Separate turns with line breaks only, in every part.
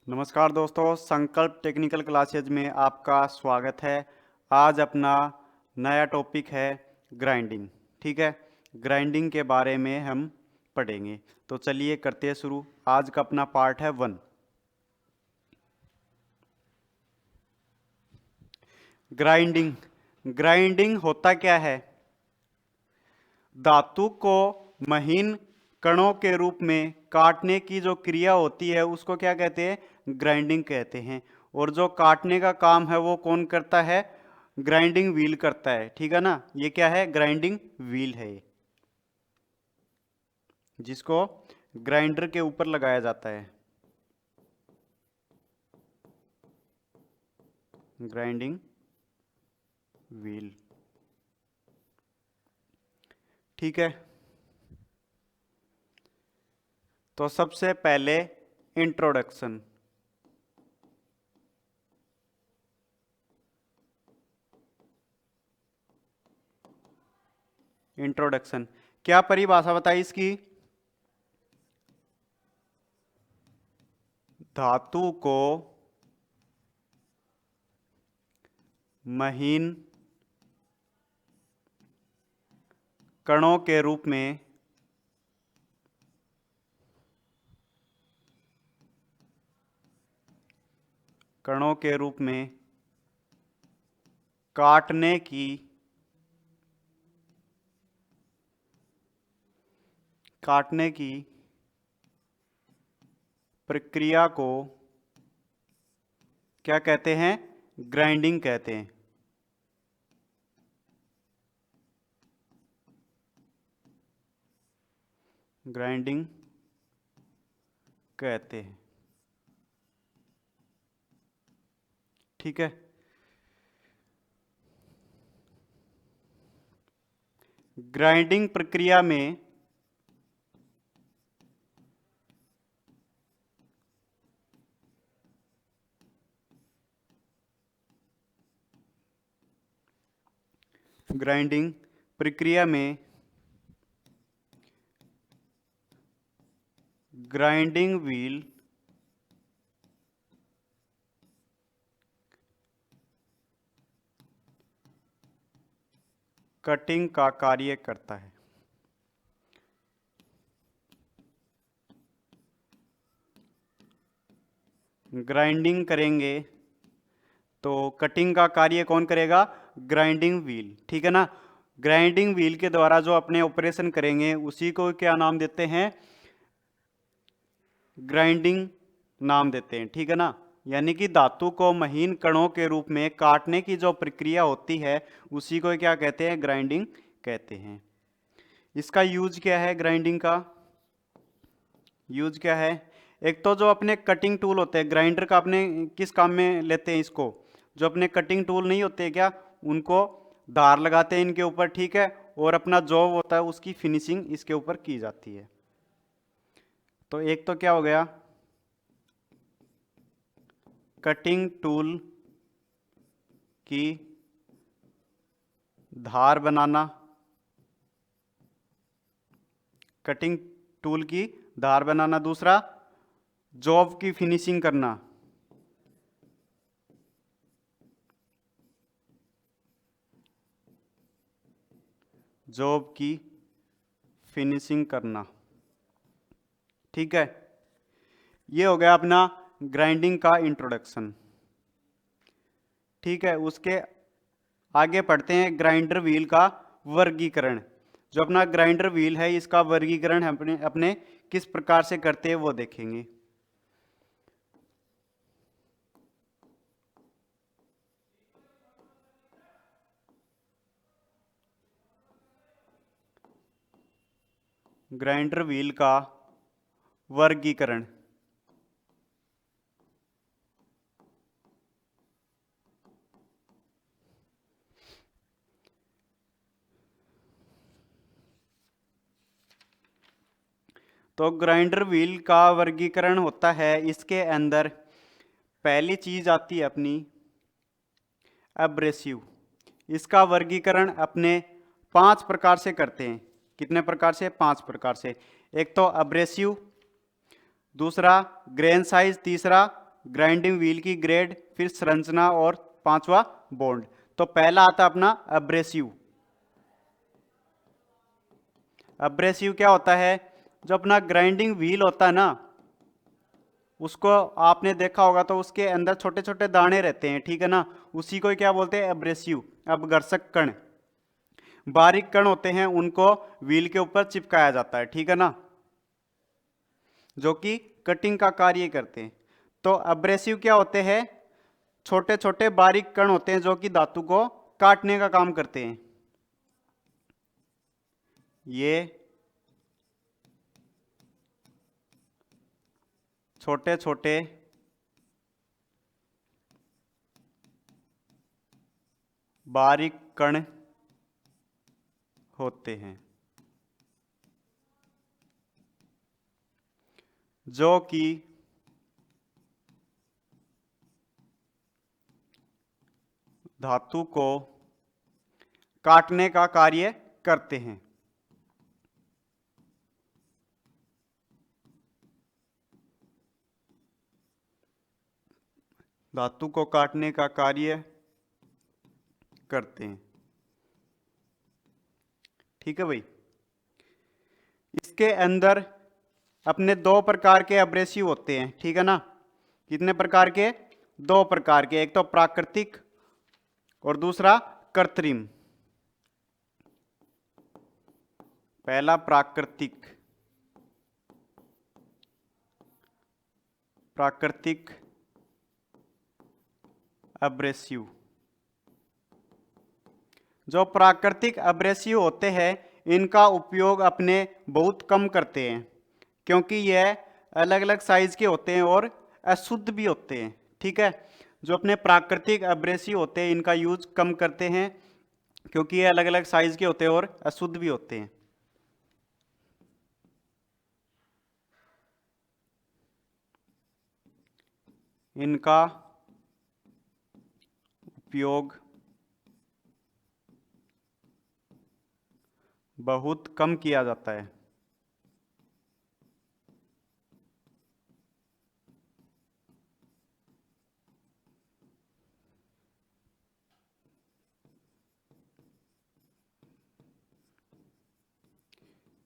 नमस्कार दोस्तों, संकल्प टेक्निकल क्लासेज में आपका स्वागत है। आज अपना नया टॉपिक है ग्राइंडिंग। ठीक है, ग्राइंडिंग के बारे में हम पढ़ेंगे। तो चलिए करते हैं शुरू। आज का अपना पार्ट है 1। ग्राइंडिंग। ग्राइंडिंग होता क्या है? धातु को महीन कणों के रूप में काटने की जो क्रिया होती है उसको क्या कहते हैं? ग्राइंडिंग कहते हैं। और जो काटने का काम है वो कौन करता है? ग्राइंडिंग व्हील करता है। ठीक है ना, ये क्या है? ग्राइंडिंग व्हील है ये, जिसको ग्राइंडर के ऊपर लगाया जाता है। Grinding wheel. ठीक है, तो सबसे पहले इंट्रोडक्शन। इंट्रोडक्शन क्या परिभाषा बताई इसकी? धातु को महीन कणों के रूप में काटने की प्रक्रिया को क्या कहते हैं? ग्राइंडिंग कहते हैं। ग्राइंडिंग कहते हैं। ठीक है, ग्राइंडिंग प्रक्रिया में ग्राइंडिंग प्रक्रिया में ग्राइंडिंग व्हील कटिंग का कार्य करता है। ग्राइंडिंग करेंगे तो कटिंग का कार्य कौन करेगा? Grinding wheel. ठीक है ना, ग्राइंडिंग व्हील के द्वारा जो अपने ऑपरेशन करेंगे उसी को क्या नाम देते हैं? ग्राइंडिंग नाम देते हैं। ठीक है ना, यानी कि धातु को महीन कणों के रूप में काटने की जो प्रक्रिया होती है उसी को क्या कहते हैं? ग्राइंडिंग कहते हैं। इसका यूज क्या है? ग्राइंडिंग का यूज क्या है? एक तो जो अपने कटिंग टूल होते हैं, ग्राइंडर का अपने किस काम में लेते हैं इसको? जो अपने कटिंग टूल नहीं होते क्या, उनको धार लगाते हैं इनके ऊपर। ठीक है, और अपना जॉब होता है उसकी फिनिशिंग इसके ऊपर की जाती है। तो एक तो क्या हो गया? कटिंग टूल की धार बनाना। कटिंग टूल की धार बनाना। दूसरा, जॉब की फिनिशिंग करना। जॉब की फिनिशिंग करना। ठीक है, ये हो गया अपना ग्राइंडिंग का इंट्रोडक्शन। ठीक है, उसके आगे पढ़ते हैं ग्राइंडर व्हील का वर्गीकरण। जो अपना ग्राइंडर व्हील है इसका वर्गीकरण अपने अपने किस प्रकार से करते हैं वो देखेंगे। ग्राइंडर व्हील का वर्गीकरण। तो ग्राइंडर व्हील का वर्गीकरण होता है, इसके अंदर पहली चीज आती है अपनी एब्रेसिव। इसका वर्गीकरण अपने 5 प्रकार से करते हैं। कितने प्रकार से? 5 प्रकार से। एक तो एब्रेसिव, दूसरा ग्रेन साइज, तीसरा ग्राइंडिंग व्हील की ग्रेड, फिर संरचना और पांचवा बॉन्ड। तो पहला आता है अपना एब्रेसिव। एब्रेसिव क्या होता है? जो अपना ग्राइंडिंग व्हील होता है ना, उसको आपने देखा होगा तो उसके अंदर छोटे छोटे दाने रहते हैं, ठीक है ना, उसी को क्या बोलते हैं? एब्रेसिव, अपघर्षक कण। बारीक कण होते हैं, उनको व्हील के ऊपर चिपकाया जाता है, ठीक है ना, जो कि कटिंग का कार्य करते हैं। तो एब्रेसिव क्या होते हैं? छोटे छोटे बारीक कण होते हैं जो कि धातु को काटने का काम करते हैं। ये छोटे छोटे बारीक कण होते हैं जो कि धातु को काटने का कार्य करते हैं। धातु को काटने का कार्य करते हैं, ठीक है भाई। इसके अंदर अपने दो प्रकार के एब्रेसिव होते हैं, ठीक है ना। कितने प्रकार के? दो प्रकार के, एक तो प्राकृतिक और दूसरा कृत्रिम। पहला प्राकृतिक, प्राकृतिक एब्रेसिव। जो प्राकृतिक एब्रेसिव होते हैं, इनका उपयोग अपने बहुत कम करते हैं, क्योंकि यह अलग अलग साइज के होते हैं और अशुद्ध भी होते हैं, ठीक है। जो अपने प्राकृतिक एब्रेसिव होते हैं, इनका यूज कम करते हैं, क्योंकि ये अलग अलग साइज के होते हैं और अशुद्ध भी होते हैं। इनका उपयोग बहुत कम किया जाता है,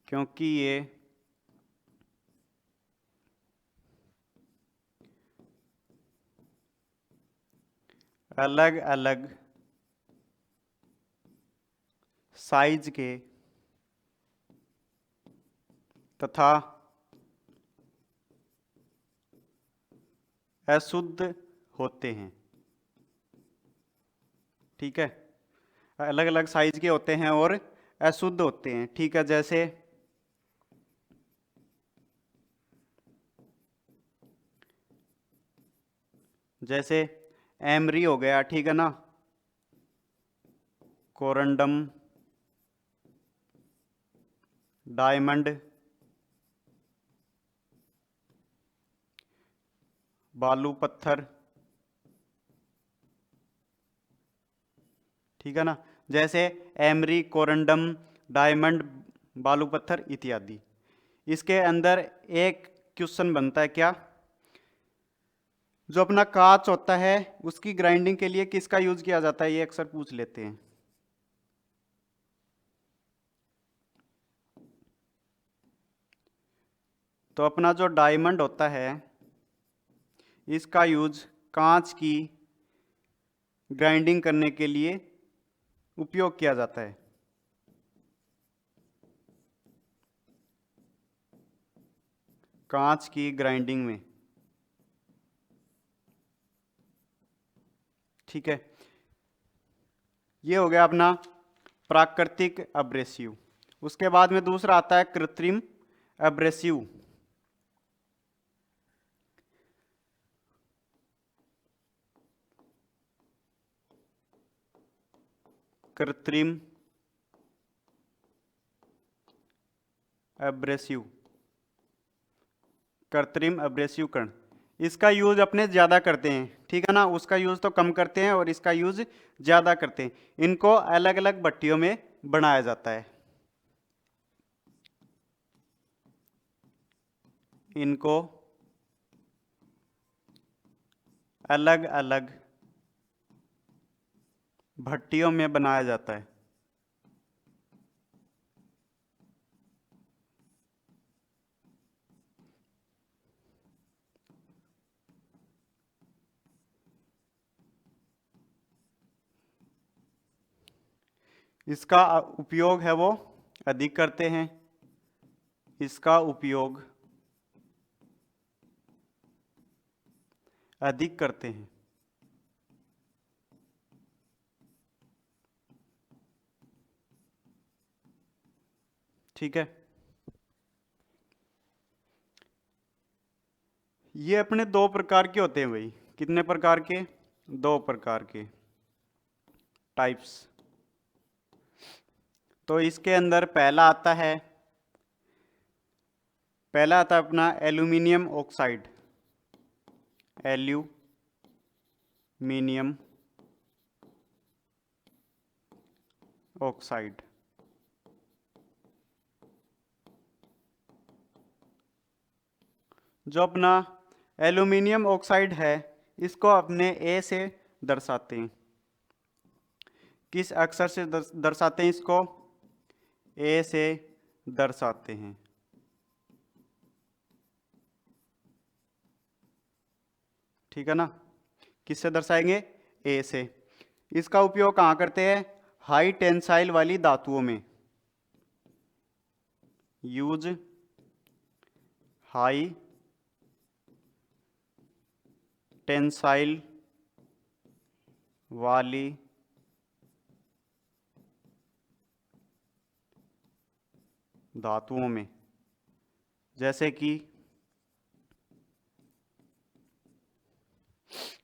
क्योंकि ये अलग अलग साइज के तथा अशुद्ध होते हैं, ठीक है। अलग अलग साइज के होते हैं और अशुद्ध होते हैं, ठीक है। जैसे एमरी हो गया, ठीक है ना, कोरंडम, डायमंड, बालू पत्थर, ठीक है ना। जैसे एमरी, कोरंडम, डायमंड, बालू पत्थर इत्यादि। इसके अंदर एक क्वेश्चन बनता है क्या? जो अपना कांच होता है, उसकी ग्राइंडिंग के लिए किसका यूज किया जाता है? ये अक्सर पूछ लेते हैं। तो अपना जो डायमंड होता है, इसका यूज कांच की ग्राइंडिंग करने के लिए उपयोग किया जाता है। कांच की ग्राइंडिंग में, ठीक है। ये हो गया अपना प्राकृतिक एब्रेसिव। उसके बाद में दूसरा आता है कृत्रिम एब्रेसिव। कृत्रिम एब्रेसिव, कृत्रिम एब्रेसिव कण। इसका यूज अपने ज्यादा करते हैं, ठीक है ना। उसका यूज तो कम करते हैं और इसका यूज ज्यादा करते हैं। इनको अलग अलग भट्टियों में बनाया जाता है। इनको अलग अलग भट्टियों में बनाया जाता है। इसका उपयोग है वो अधिक करते हैं। इसका उपयोग अधिक करते हैं। ठीक है, ये अपने दो प्रकार के होते हैं भाई। कितने प्रकार के? दो प्रकार के टाइप्स। तो इसके अंदर पहला आता है अपना एल्यूमिनियम ऑक्साइड। Aluminium oxide. जो अपना एल्यूमिनियम ऑक्साइड है, इसको अपने ए से दर्शाते हैं। किस अक्षर से दर्शाते हैं इसको? ए से दर्शाते हैं। ठीक है ना? किससे दर्शाएंगे? ए से। इसका उपयोग कहाँ करते हैं? हाई टेंसाइल वाली धातुओं में। यूज हाई टेंसाइल वाली धातुओं में, जैसे कि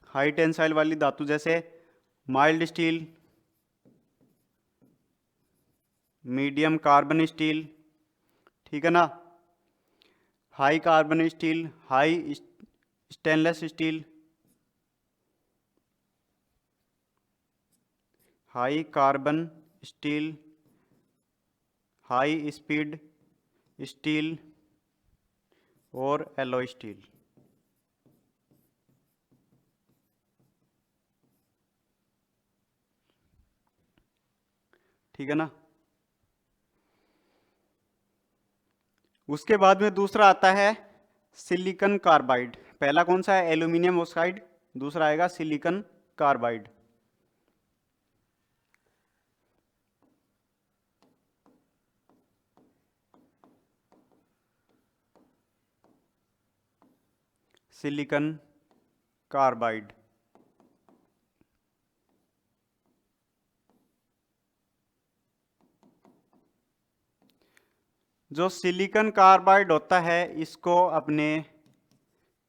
हाई टेंसाइल वाली धातु जैसे mild steel, medium carbon steel, ठीक है ना, high carbon steel, high stainless steel, high carbon steel, high speed steel और एलॉय स्टील। ठीक है ना? उसके बाद में दूसरा आता है सिलिकॉन कार्बाइड। पहला कौन सा है? Aluminium oxide. दूसरा आएगा सिलिकॉन कार्बाइड। Silicon carbide. जो सिलिकॉन कार्बाइड होता है, इसको अपने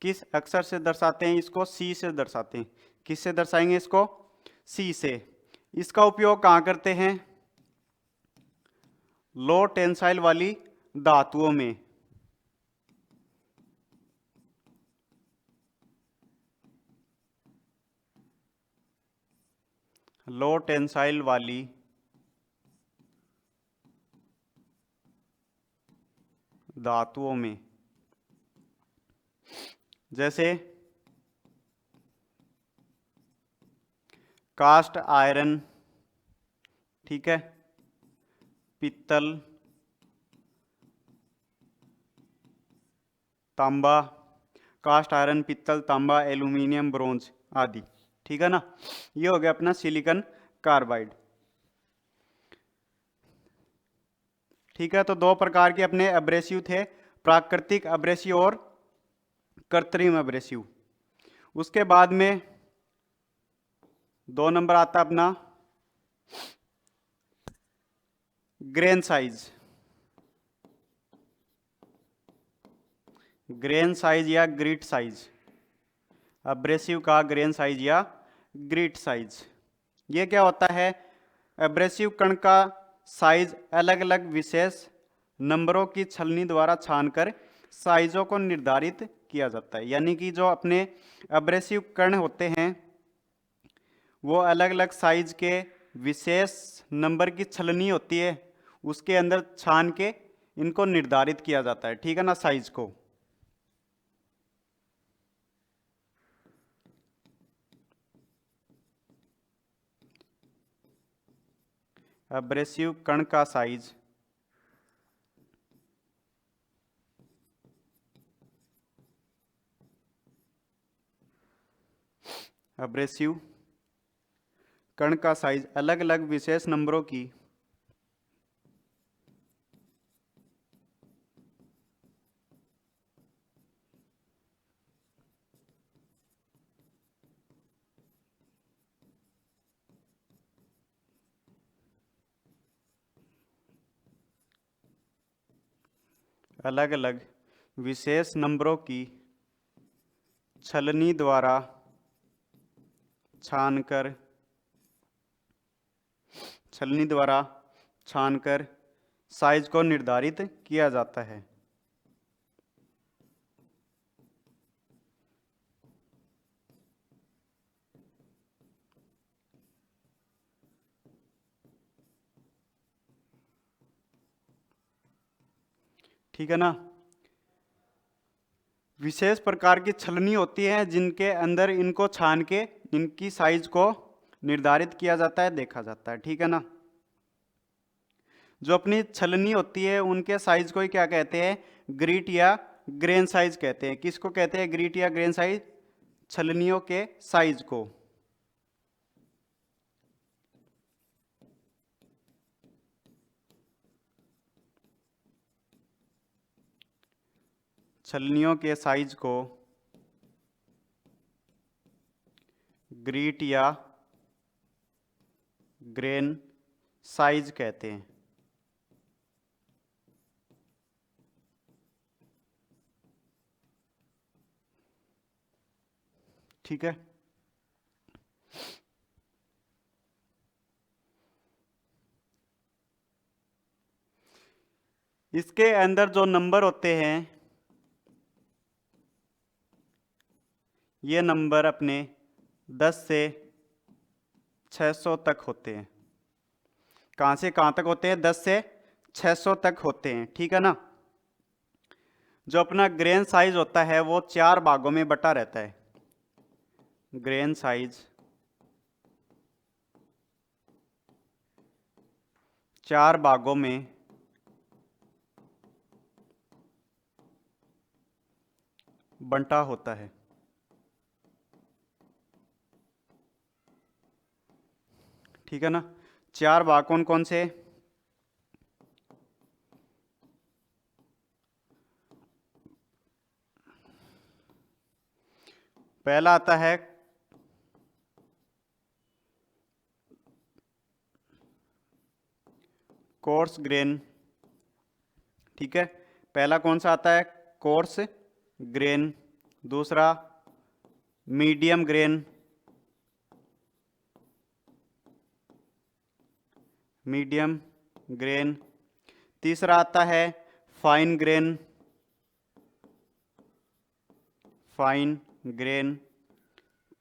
किस अक्षर से दर्शाते हैं? इसको सी से दर्शाते हैं। किससे दर्शाएंगे इसको? सी से। इसका उपयोग कहाँ करते हैं? लो टेंसाइल वाली धातुओं में। लो टेंसाइल वाली धातुओं में, जैसे कास्ट आयरन, ठीक है, पित्तल, तांबा, कास्ट आयरन, पित्तल, तांबा, एल्यूमिनियम, ब्रोंज आदि। ठीक है ना? ये हो गया अपना सिलिकॉन कार्बाइड। ठीक है, तो दो प्रकार के अपने एब्रेसिव थे, प्राकृतिक एब्रेसिव और कृत्रिम एब्रेसिव। उसके बाद में 2 नंबर आता अपना ग्रेन साइज। ग्रेन साइज या ग्रिट साइज। एब्रेसिव का ग्रेन साइज या ग्रिट साइज। ये क्या होता है? एब्रेसिव कण का साइज अलग अलग विशेष नंबरों की छलनी द्वारा छानकर साइजों को निर्धारित किया जाता है। यानी कि जो अपने एब्रेसिव कण होते हैं, वो अलग अलग साइज के विशेष नंबर की छलनी होती है, उसके अंदर छान के इनको निर्धारित किया जाता है। ठीक है ना? साइज को। एब्रेसिव कण का साइज एब्रेसिव कण का साइज अलग अलग विशेष नंबरों की अलग अलग विशेष नंबरों की छलनी द्वारा छानकर साइज को निर्धारित किया जाता है। ठीक है ना। विशेष प्रकार की छलनी होती है जिनके अंदर इनको छान के इनकी साइज को निर्धारित किया जाता है, देखा जाता है। ठीक है ना। जो अपनी छलनी होती है उनके साइज को ही क्या कहते हैं? ग्रिट या ग्रेन साइज कहते हैं। किसको कहते हैं ग्रिट या ग्रेन साइज? छलनियों के साइज को। छलनियों के साइज को ग्रिट या ग्रेन साइज कहते हैं। ठीक है। इसके अंदर जो नंबर होते हैं ये नंबर अपने 10 से 600 तक होते हैं। कहाँ से कहाँ तक होते हैं? 10 से 600 तक होते हैं। ठीक है ना। जो अपना ग्रेन साइज होता है वो 4 भागों में बटा रहता है। ग्रेन साइज 4 भागों में बंटा होता है। ठीक है ना। 4 भाग कौन कौन से? पहला आता है कोर्स ग्रेन। ठीक है। पहला कौन सा आता है? Coarse grain. दूसरा मीडियम ग्रेन। Medium grain. तीसरा आता है फाइन ग्रेन। Fine grain.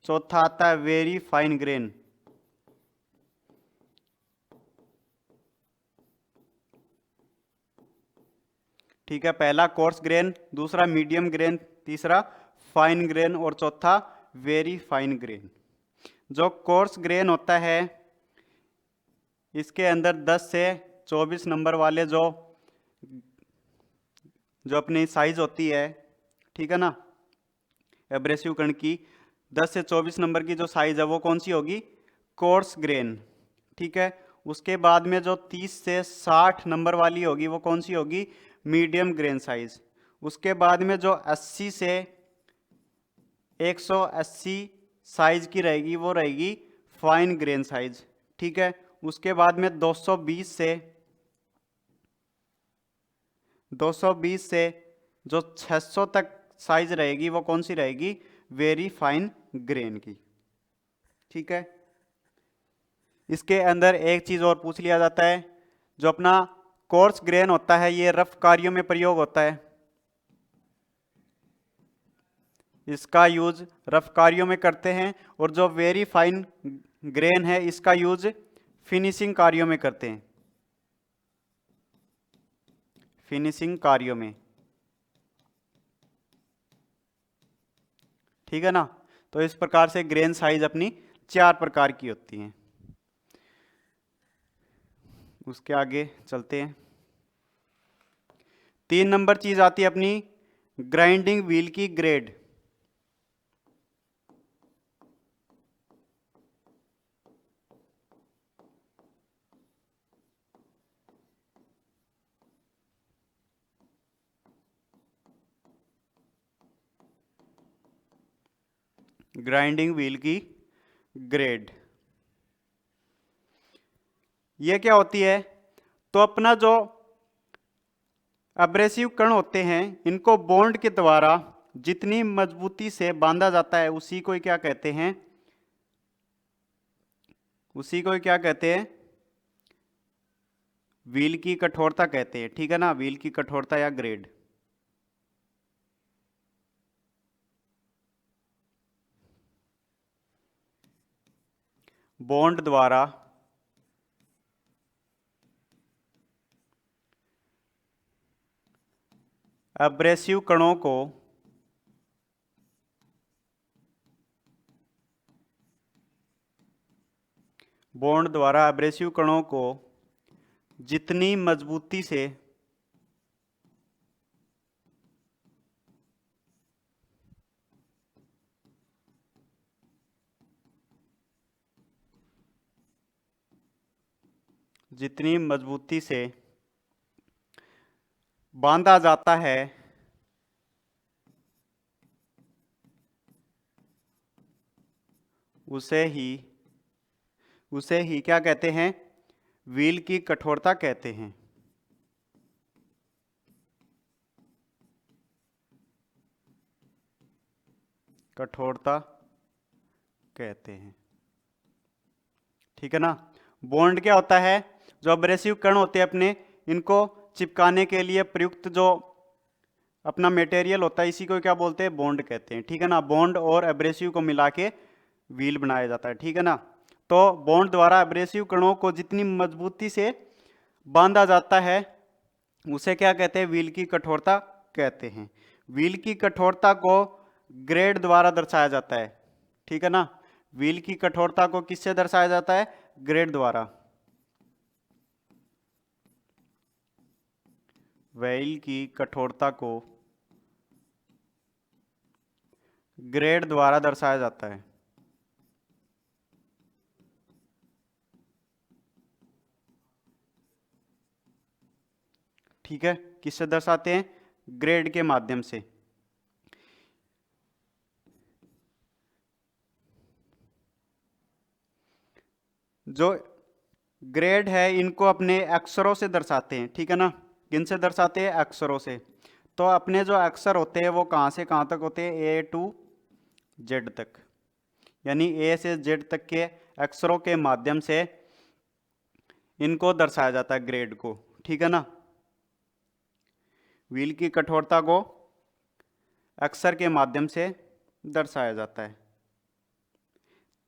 चौथा आता है वेरी फाइन ग्रेन। ठीक है। पहला कोर्स ग्रेन, दूसरा मीडियम ग्रेन, तीसरा फाइन ग्रेन और चौथा वेरी फाइन ग्रेन। जो कोर्स ग्रेन होता है इसके अंदर 10 से 24 नंबर वाले जो अपनी साइज होती है, ठीक है ना, एब्रेसिव कण की 10 से 24 नंबर की जो साइज है वो कौन सी होगी? Coarse grain. ठीक है। उसके बाद में जो 30 से 60 नंबर वाली होगी वो कौन सी होगी? Medium grain size. उसके बाद में जो 80 से 180 साइज की रहेगी वो रहेगी फाइन ग्रेन साइज। ठीक है। उसके बाद में 220 से जो 600 तक साइज रहेगी वो कौन सी रहेगी? वेरी फाइन ग्रेन की। ठीक है। इसके अंदर एक चीज और पूछ लिया जाता है, जो अपना कोर्स ग्रेन होता है ये रफ कार्यों में प्रयोग होता है। इसका यूज रफ कार्यों में करते हैं। और जो वेरी फाइन ग्रेन है इसका यूज फिनिशिंग कार्यों में करते हैं। फिनिशिंग कार्यों में। ठीक है ना। तो इस प्रकार से ग्रेन साइज अपनी 4 प्रकार की होती हैं। उसके आगे चलते हैं। 3 नंबर चीज आती है अपनी ग्राइंडिंग व्हील की ग्रेड। ग्राइंडिंग व्हील की ग्रेड ये क्या होती है? तो अपना जो एब्रेसिव कण होते हैं इनको बॉन्ड के द्वारा जितनी मजबूती से बांधा जाता है उसी को क्या कहते हैं? उसी को क्या कहते हैं? व्हील की कठोरता कहते हैं, ठीक है ना, व्हील की कठोरता या ग्रेड। बॉन्ड द्वारा एब्रेसिव कणों को बॉन्ड द्वारा एब्रेसिव कणों को जितनी मजबूती से जितनी मजबूती से बांधा जाता है उसे ही क्या कहते हैं? व्हील की कठोरता कहते हैं। कठोरता कहते हैं, ठीक है ना। बॉन्ड क्या होता है? जो एब्रेसिव कण होते हैं अपने इनको चिपकाने के लिए प्रयुक्त जो अपना मटेरियल होता है इसी को क्या बोलते हैं? बॉन्ड कहते हैं, ठीक है ना। बॉन्ड और एब्रेसिव को मिला के व्हील बनाया जाता है, ठीक है ना। तो बॉन्ड द्वारा एब्रेसिव कणों को जितनी मजबूती से बांधा जाता है उसे क्या कहते हैं? व्हील की कठोरता कहते हैं। व्हील की कठोरता को ग्रेड द्वारा दर्शाया जाता है, ठीक है ना। व्हील की कठोरता को किससे दर्शाया जाता है? ग्रेड द्वारा। व्हील की कठोरता को ग्रेड द्वारा दर्शाया जाता है, ठीक है। किससे दर्शाते हैं? ग्रेड के माध्यम से। जो ग्रेड है इनको अपने अक्षरों से दर्शाते हैं, ठीक है ना। किन से दर्शाते हैं? अक्षरों से। तो अपने जो अक्षर होते हैं वो कहाँ से कहाँ तक होते हैं? ए टू जेड तक, यानी ए से जेड तक के अक्षरों के माध्यम से इनको दर्शाया जाता है ग्रेड को, ठीक है ना। व्हील की कठोरता को अक्षर के माध्यम से दर्शाया जाता है।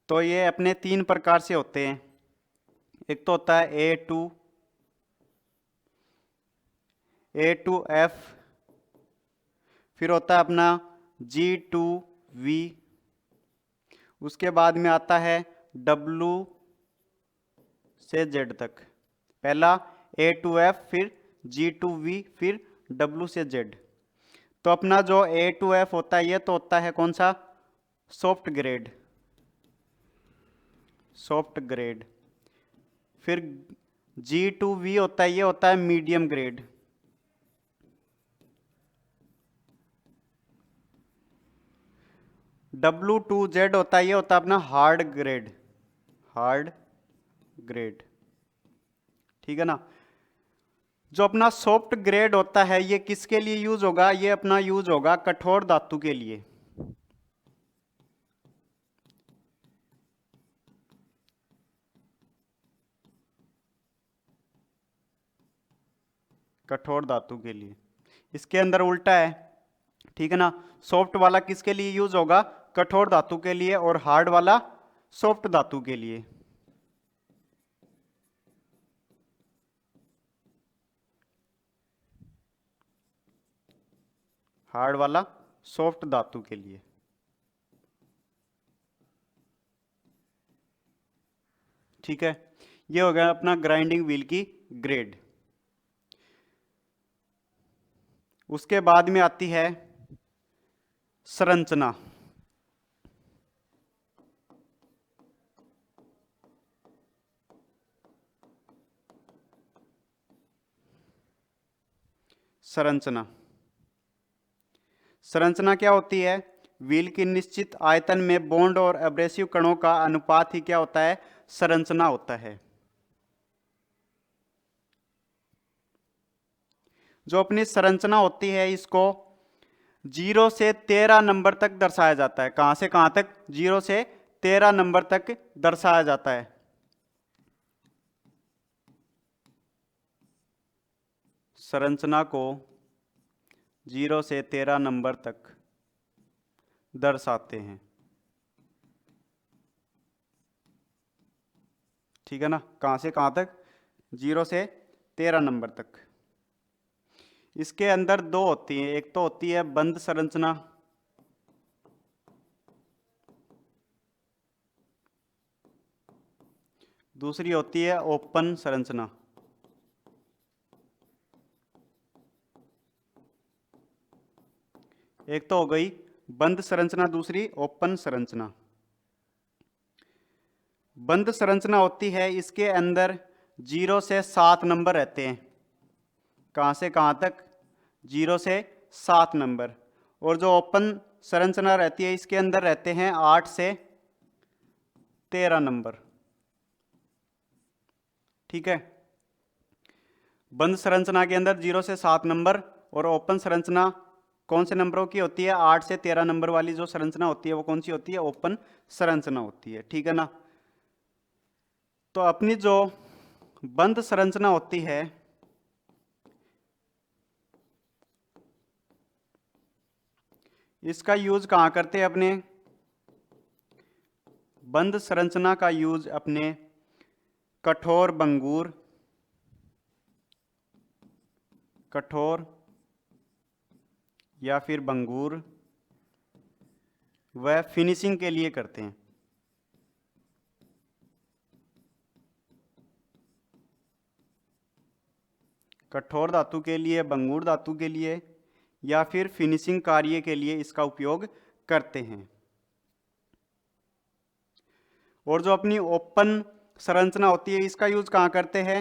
तो ये अपने 3 प्रकार से होते हैं। एक तो होता है A2F, फिर होता है अपना G2V, उसके बाद में आता है W से Z तक। पहला A2F, फिर G2V, फिर W से Z। तो अपना जो A2F होता है ये तो होता है कौन सा? Soft grade, soft grade. फिर G2V होता है ये होता है मीडियम ग्रेड। W2Z होता है ये होता है अपना हार्ड ग्रेड, हार्ड ग्रेड, ठीक है ना। जो अपना सॉफ्ट ग्रेड होता है ये किसके लिए यूज होगा? ये अपना यूज होगा कठोर धातु के लिए। कठोर धातु के लिए। इसके अंदर उल्टा है, ठीक है ना। सॉफ्ट वाला किसके लिए यूज होगा? कठोर धातु के लिए, और हार्ड वाला सॉफ्ट धातु के लिए। हार्ड वाला सॉफ्ट धातु के लिए, ठीक है। ये हो गया अपना ग्राइंडिंग व्हील की ग्रेड। उसके बाद में आती है संरचना। संरचना संरचना क्या होती है? व्हील की निश्चित आयतन में बॉन्ड और एब्रेसिव कणों का अनुपात ही क्या होता है? संरचना होता है। जो अपनी संरचना होती है इसको 0 से 13 नंबर तक दर्शाया जाता है। कहां से कहां तक? 0 से 13 नंबर तक दर्शाया जाता है। संरचना को 0 से 13 नंबर तक दर्शाते हैं। ठीक है ना? कहां से कहां तक? 0 से 13 नंबर तक। इसके अंदर दो होती हैं, एक तो होती है बंद संरचना, दूसरी होती है ओपन संरचना। एक तो हो गई बंद संरचना, दूसरी ओपन संरचना। बंद संरचना होती है, इसके अंदर 0 से 7 नंबर रहते हैं। कहां से कहां तक? 0 से 7 नंबर। और जो ओपन संरचना रहती है इसके अंदर रहते हैं 8 से 13 नंबर। ठीक है? बंद संरचना के अंदर 0 से 7 नंबर और ओपन संरचना कौन से नंबरों की होती है? 8 से 13 नंबर वाली जो संरचना होती है वो कौन सी होती है? ओपन संरचना होती है। ठीक है ना? तो अपनी जो बंद संरचना होती है इसका यूज कहां करते हैं? अपने बंद संरचना का यूज अपने कठोर भंगुर, कठोर या फिर भंगुर व फिनिशिंग के लिए करते हैं। कठोर धातु के लिए, भंगुर धातु के लिए या फिर फिनिशिंग कार्य के लिए इसका उपयोग करते हैं। और जो अपनी ओपन संरचना होती है इसका यूज कहां करते हैं?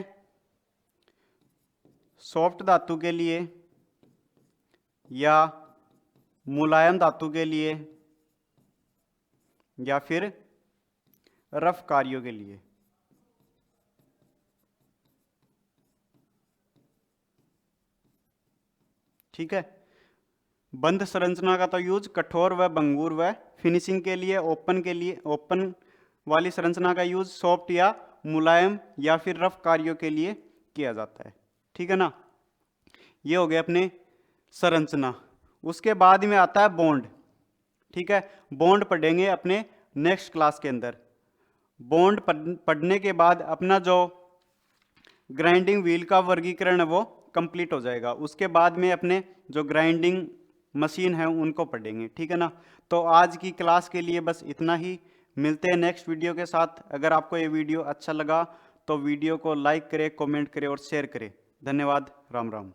सॉफ्ट धातु के लिए या मुलायम धातु के लिए या फिर रफ कार्यों के लिए। ठीक है? बंद संरचना का तो यूज कठोर व भंगुर व फिनिशिंग के लिए, ओपन के लिए, ओपन वाली संरचना का यूज सॉफ्ट या मुलायम या फिर रफ कार्यों के लिए किया जाता है। ठीक है ना? ये हो गए अपने संरचना। उसके बाद में आता है बॉन्ड। ठीक है? बॉन्ड पढ़ेंगे अपने नेक्स्ट क्लास के अंदर। बॉन्ड पढ़ने के बाद अपना जो ग्राइंडिंग व्हील का वर्गीकरण है वो कंप्लीट हो जाएगा। उसके बाद में अपने जो ग्राइंडिंग मशीन है उनको पढ़ेंगे। ठीक है ना? तो आज की क्लास के लिए बस इतना ही। मिलते हैं नेक्स्ट वीडियो के साथ। अगर आपको ये वीडियो अच्छा लगा तो वीडियो को लाइक करें, कमेंट करें और शेयर करें। धन्यवाद। राम राम।